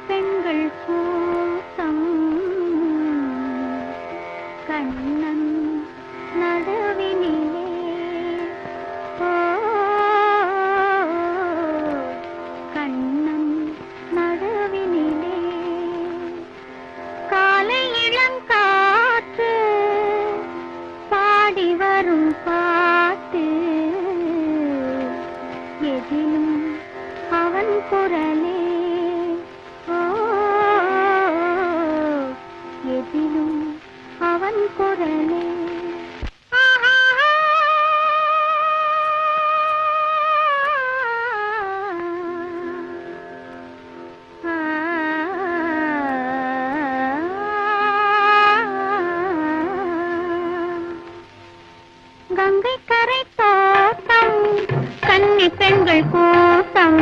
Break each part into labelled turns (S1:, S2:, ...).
S1: பெண்கள் கூட்டம் கண்ணன் நடுவினிலே கண்ணன் நடுவினிலே காலை இளங்காற்று பாடி வரும் பாட்டு எதிலும் அவன் குரலே எதிலும் அவன் குரலே கங்கை கரை தோட்டம் கன்னி பெண்கள் கூட்டம்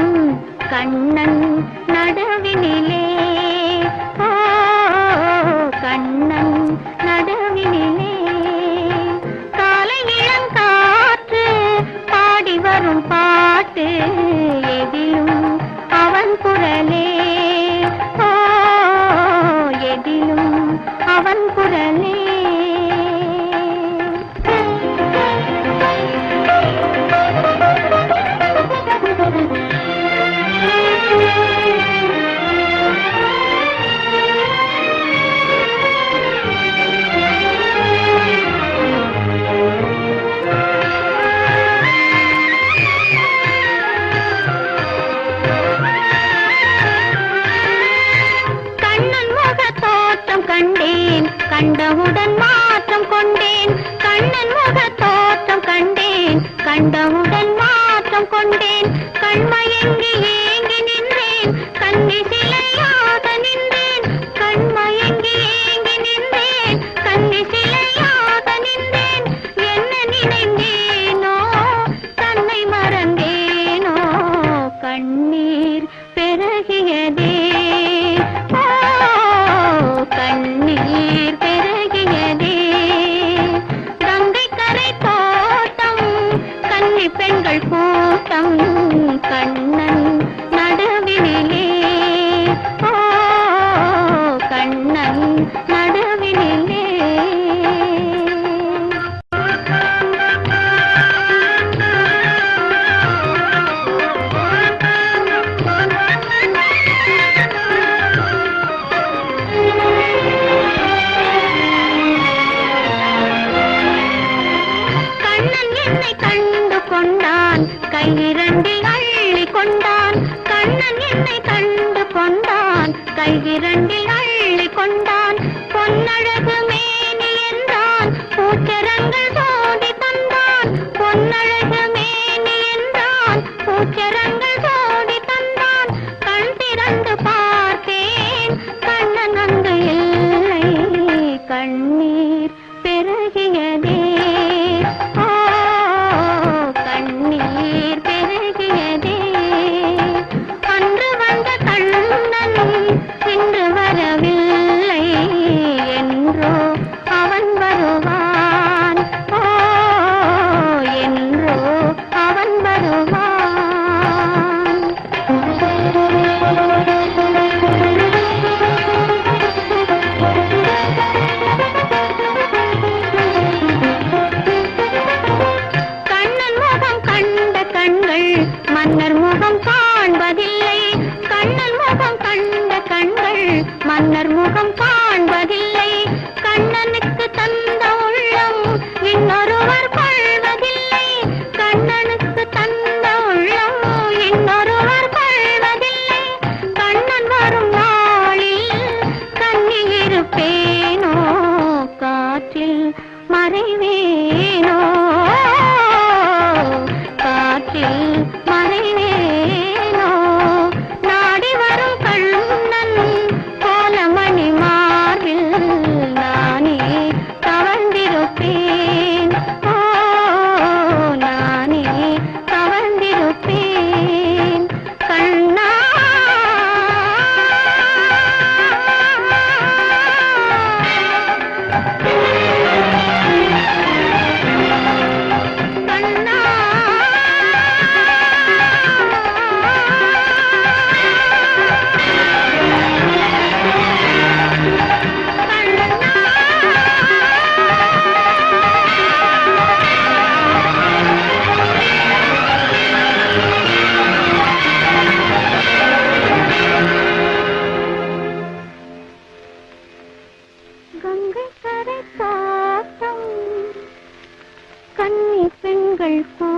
S1: கண்ணன் நடுவினிலே கண்ணன் நடுவினிலே காலை இளங்காற்று பாடி வரும் பாட்டு எதிலும் அவன் குரலே எதிலும் அவன் குரலே கண்டவுடன் மாற்றம் கொண்டேன் கண்ணன் முக தோற்றம் கண்டேன் கண்டவுடன் மாற்றம் கொண்டேன் கண்மயங்கி ஏங்கி நின்றேன் கண்ணி சிலையாக நின்றேன் கண்மயங்கி ஏங்கி நின்றேன் கண்ணி சிலையாக நின்றேன் என்ன நினைந்தேனோ தன்னை மறந்தேனோ கண்ணீர் பெருகியதே கண்ணீர் பெருகியதே கங்கை கரை தோட்டம் கன்னி பெண்கள் கூட்டம் கண்ணன் நடுவினிலே கண்ணன் நடுவினிலே கையிரண்டில் அள்ளி கொண்டான் கண்ணன் என்னை கண்டு கொண்டான் கையிரண்டில் அள்ளி கொண்டான் பொன்னழகு மேனி என்றான் பூச்சரங்கள் சோடி தந்தான் பொன்னழகு மேனி என்றான் பூச்சரங்கள் சோடி தந்தான் கண் திறந்து பார்த்தேன் கண்ணன் அங்கு இல்லை கண்ணீர் பெருகியதே கண்ணீர் பெருகியதே அன்று வந்த கண்ணன் இன்று வரவில்லை என்றோ அவன் வருவான் என்றோ அவன் வருவான் மன்னர் முகம் காண்பதில்லை கண்ணன் முகம் கண்ட கண்கள் மன்னர் முகம் காண்பதில்லை கண்ணனுக்கு தந்த உள்ளம் இன்னொருவர் கொள்வதில்லை கண்ணனுக்கு தந்த உள்ளம் இன்னொருவர் கொள்வதில்லை கண்ணன் வரும் நாளில் கண்ணி இருப்பேனோ காற்றில் மறைவேனோ காற்றில் மறைவேனோ நாடி வரும் கண்ணன் கோலமணி மார்பில் நானே தவழ்ந்திருப்பேன் நானே தவழ்ந்திருப்பேன் கண்ணா கண்ணா கண்கள்